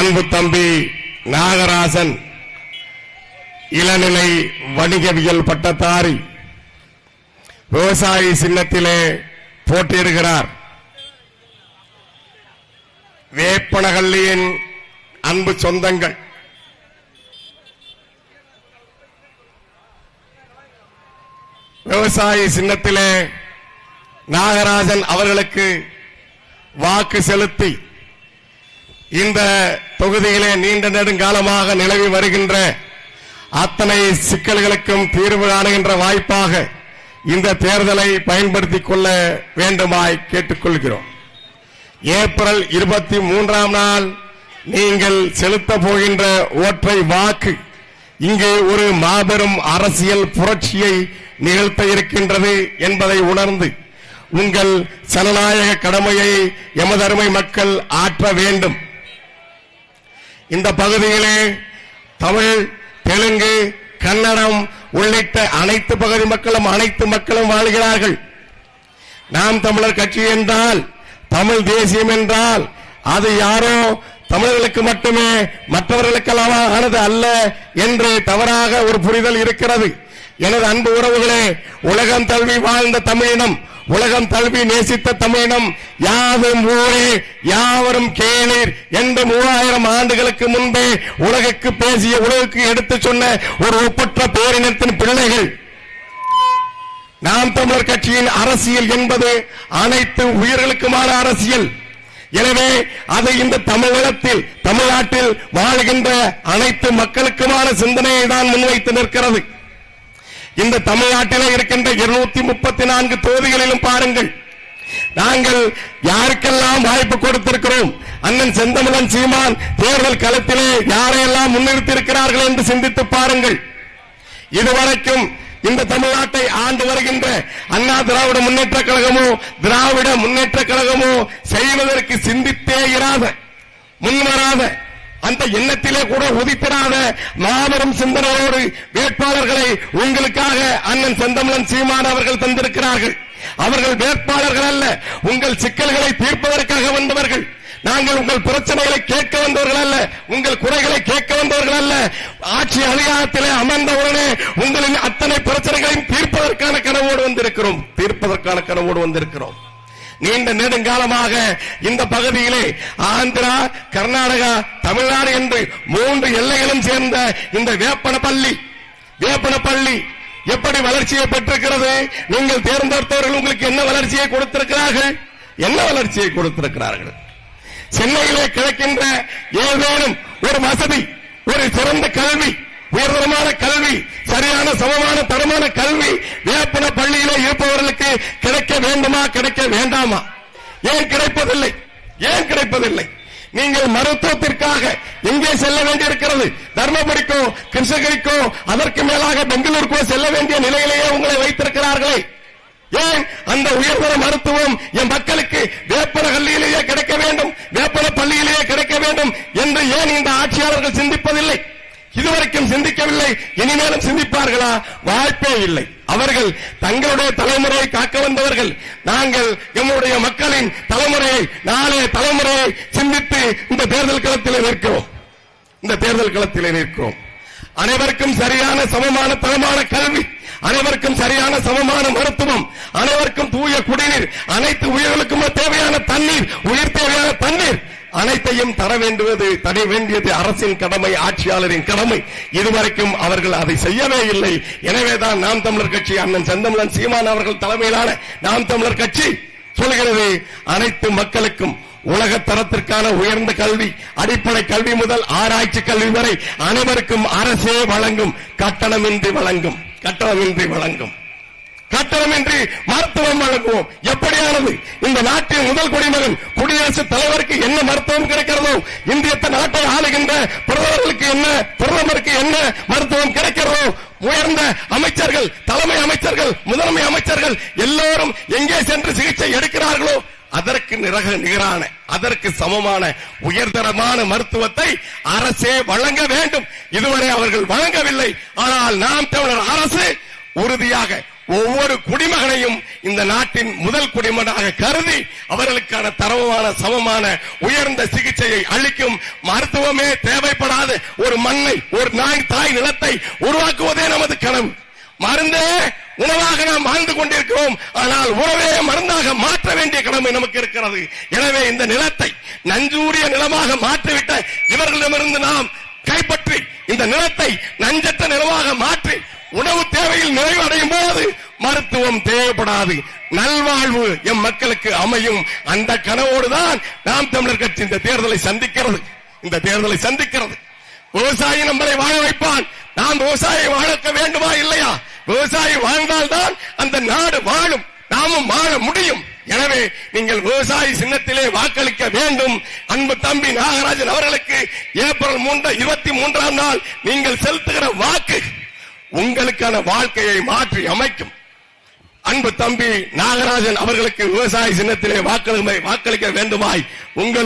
அன்பு தம்பி நாகராஜன் இளநிலை வணிகவியல் பட்டதாரி விவசாயி சின்னத்திலே போட்டியிடுகிறார். வேப்பனஹள்ளியின் அன்பு சொந்தங்கள், விவசாயி சின்னத்திலே நாகராஜன் அவர்களுக்கு வாக்கு செலுத்தி இந்த தொகுதியிலே நீண்ட நெடுங்காலமாக நிலவி வருகின்ற அத்தனை சிக்கல்களுக்கும் தீர்வு காணுகின்ற வாய்ப்பாக இந்த தேர்தலை பயன்படுத்திக் கொள்ள வேண்டுமாய் கேட்டுக்கொள்கிறோம். ஏப்ரல் 23ஆம் நாள் நீங்கள் செலுத்த போகின்ற ஒற்றை வாக்கு இங்கே ஒரு மாபெரும் அரசியல் புரட்சியை நிகழ்த்த இருக்கின்றது என்பதை உணர்ந்து உங்கள் ஜனநாயக கடமையை எமதருமை மக்கள் ஆற்ற வேண்டும். இந்த பகுதியிலே தமிழ், தெலுங்கு, கன்னடம் உள்ளிட்ட அனைத்து பகுதி மக்களும் அனைத்து மக்களும் வாழ்கிறார்கள். நாம் தமிழர் கட்சி என்றால், தமிழ் தேசியம் என்றால் அது யாரோ தமிழர்களுக்கு மட்டுமே மற்றவர்களுக்கெல்லாம் ஆனது அல்ல என்று தவறாக ஒரு புரிதல் இருக்கிறது. எனது அன்பு உறவுகளே, உலகம் தழுவி வாழ்ந்த தமிழினம், உலகம் தழுவி நேசித்த தமிழினம், யாவும் ஊரே யாவரும் கேளீர் என்று 3000 ஆண்டுகளுக்கு முன்பே உலகுக்கு பேசிய, உலகுக்கு எடுத்துச் சொன்ன ஒரு ஒப்பற்ற பேரினத்தின் பிள்ளைகள். நாம் தமிழர் கட்சியின் அரசியல் என்பது அனைத்து உயிர்களுக்குமான அரசியல். எனவே அது இந்த தமிழகத்தில், தமிழ்நாட்டில் வாழ்கின்ற அனைத்து மக்களுக்குமான சிந்தனையை தான் முன்வைத்து நிற்கிறது. இந்த தமிழ்நாட்டிலே இருக்கின்ற 234 தொகுதிகளிலும் பாருங்கள், நாங்கள் யாருக்கெல்லாம் வாய்ப்பு கொடுத்திருக்கிறோம். அண்ணன் செந்தமிழன் சீமான் தேர்தல் களத்திலே யாரையெல்லாம் முன்னிறுத்தியிருக்கிறார்கள் என்று சிந்தித்து பாருங்கள். இதுவரைக்கும் இந்த தமிழ்நாட்டை ஆண்டு வருகின்ற அண்ணா திராவிட முன்னேற்ற கழகமோ திராவிட முன்னேற்ற கழகமோ செய்வதற்கு சிந்தித்தே இராத, முன்வராத, அந்த எண்ணத்திலே கூட உதித்திராத மாபெரும் சிந்தனையோடு வேட்பாளர்களை உங்களுக்காக அண்ணன் செந்தமிழன் சீமான் அவர்கள் தந்திருக்கிறார்கள். அவர்கள் வேட்பாளர்கள் அல்ல, உங்கள் சிக்கல்களை தீர்ப்பதற்காக வந்தவர்கள். நாங்கள் உங்கள் பிரச்சனைகளை கேட்க வந்தவர்கள் அல்ல, உங்கள் குறைகளை கேட்க வந்தவர்கள் அல்ல. ஆட்சி அதிகாரத்திலே அமர்ந்தவுடனே உங்களின் அத்தனை பிரச்சனைகளையும் தீர்ப்பதற்கான கனவோடு வந்திருக்கிறோம். நீண்ட நெடுங்காலமாக இந்த பகுதியிலே ஆந்திரா, கர்நாடகா, தமிழ்நாடு என்று 3 எல்லைகளும் சேர்ந்த இந்த வேப்பனப்பள்ளி எப்படி வளர்ச்சியை பெற்றிருக்கிறது? நீங்கள் தேர்ந்தெடுத்தவர்கள் உங்களுக்கு என்ன வளர்ச்சியை கொடுத்திருக்கிறார்கள்? சென்னையிலே கிடைக்கின்ற ஏதேனும் ஒரு வசதி, ஒரு சிறந்த கல்வி, உயர்தரமான கல்வி, சரியான சமமான தரமான கல்வி வேப்பன பள்ளியிலே இருப்பவர்களுக்கு கிடைக்க வேண்டுமா, கிடைக்க வேண்டாமா? ஏன் கிடைப்பதில்லை? நீங்கள் மருத்துவத்திற்காக எங்கே செல்ல வேண்டியிருக்கிறது? தர்மபுரிக்கோ, கிருஷ்ணகிரிக்கோ, அதற்கு மேலாக பெங்களூருக்கோ செல்ல வேண்டிய நிலையிலேயே உங்களை வைத்திருக்கிறார்களே. ஏன் அந்த உயர்தர மருத்துவம் என் மக்களுக்கு வேப்பனஹள்ளியிலேயே கிடைக்க வேண்டும், வேப்பன பள்ளியிலேயே கிடைக்க வேண்டும் என்று ஏன் இந்த ஆட்சியாளர்கள் சிந்திப்பதில்லை? இதுவரைக்கும் சிந்திக்கவில்லை, இனிமேலும் சிந்திப்பார்களா? வாய்ப்பே இல்லை. அவர்கள் தங்களுடைய தலைமுறையை காக்க வந்தவர்கள். நாங்கள் எம்முடைய மக்களின் தலைமுறையை, நாளைய தலைமுறையை சிந்தித்து இந்த தேர்தல் களத்திலே நிற்கிறோம். அனைவருக்கும் சரியான சமமான தரமான கல்வி, அனைவருக்கும் சரியான சமமான மருத்துவம், அனைவருக்கும் தூய குடிநீர், அனைத்து உயிர்களுக்கும் தேவையான தண்ணீர், உயிர் தேவையான தண்ணீர் அனைத்தையும் தர வேண்டியது அரசின் கடமை, ஆட்சியாளரின் கடமை. இதுவரைக்கும் அவர்கள் அதை செய்யவே இல்லை. எனவேதான் நாம் தமிழர் கட்சி, அண்ணன் செந்தமிழன் சீமான் அவர்கள் தலைமையிலான நாம் தமிழர் கட்சி சொல்கிறது, அனைத்து மக்களுக்கும் உலக தரத்திற்கான உயர்ந்த கல்வி, அடிப்படை கல்வி முதல் ஆராய்ச்சி கல்வி வரை அனைவருக்கும் அரசே வழங்கும், கட்டணமின்றி வழங்கும். கட்டணமின்றி மருத்துவம் வழங்குவோம். எப்படியானது? இந்த நாட்டின் முதல் குடிமகன் குடியரசுத் தலைவருக்கு என்ன மருத்துவம் கிடைக்கிறதோ, இந்திய நாட்டை ஆளுகின்ற பிரதமருக்கு என்ன மருத்துவம் கிடைக்கிறதோ, உயர்ந்த அமைச்சர்கள், தலைமை அமைச்சர்கள், முதன்மை அமைச்சர்கள் எல்லோரும் எங்கே சென்று சிகிச்சை எடுக்கிறார்களோ அதற்கு நிகரான, அதற்கு சமமான உயர்தரமான மருத்துவத்தை அரசே வழங்க வேண்டும். இதுவரை அவர்கள் வழங்கவில்லை. ஆனால் நாம் தமிழர் அரசு உறுதியாக ஒவ்வொரு குடிமகனையும் இந்த நாட்டின் முதல் குடிமகனாக கருதி அவர்களுக்கான தரமான சமமான உயர்ந்த சிகிச்சையை அளிக்கும் மருத்துவமே தேவைப்படாத ஒரு மண்ணை, ஒரு தாய் நிலத்தை உருவாக்குவதே நமது கனவு. மருந்தே உணவாக நாம் வாழ்ந்து கொண்டிருக்கிறோம். ஆனால் உணவே மருந்தாக மாற்ற வேண்டிய கடமை நமக்கு இருக்கிறது. எனவே இந்த நிலத்தை நஞ்சூரிய நிலமாக மாற்றிவிட்ட இவர்களிடமிருந்து நாம் கைப்பற்றி இந்த நிலத்தை நஞ்சற்ற நிலமாக மாற்றி உணவு தேவையில் நிறைவடையும் போது மருத்துவம் தேவைப்படாது, நல்வாழ்வு எம் மக்களுக்கு அமையும். அந்த கனவோடுதான் நாம் தமிழர் கட்சி இந்த தேர்தலை சந்திக்கிறது. விவசாயி நம்மளை வாழ வைப்பான். நாம் விவசாயியை வாழக்க வேண்டுமா இல்லையா? விவசாயி வாழ்ந்தால்தான் அந்த நாடு வாழும், நாமும் வாழ முடியும். எனவே நீங்கள் விவசாயி சின்னத்திலே வாக்களிக்க வேண்டும். அன்பு தம்பி நாகராஜன் அவர்களுக்கு ஏப்ரல் 23ஆம் நாள் நீங்கள் செலுத்துகிற வாக்கு உங்களுக்கான வாழ்க்கையை மாற்றி அமைக்கும். அன்பு தம்பி நாகராஜன் அவர்களுக்கு விவசாய சின்னத்திலே வாக்களிக்க வேண்டுமாய் உங்கள்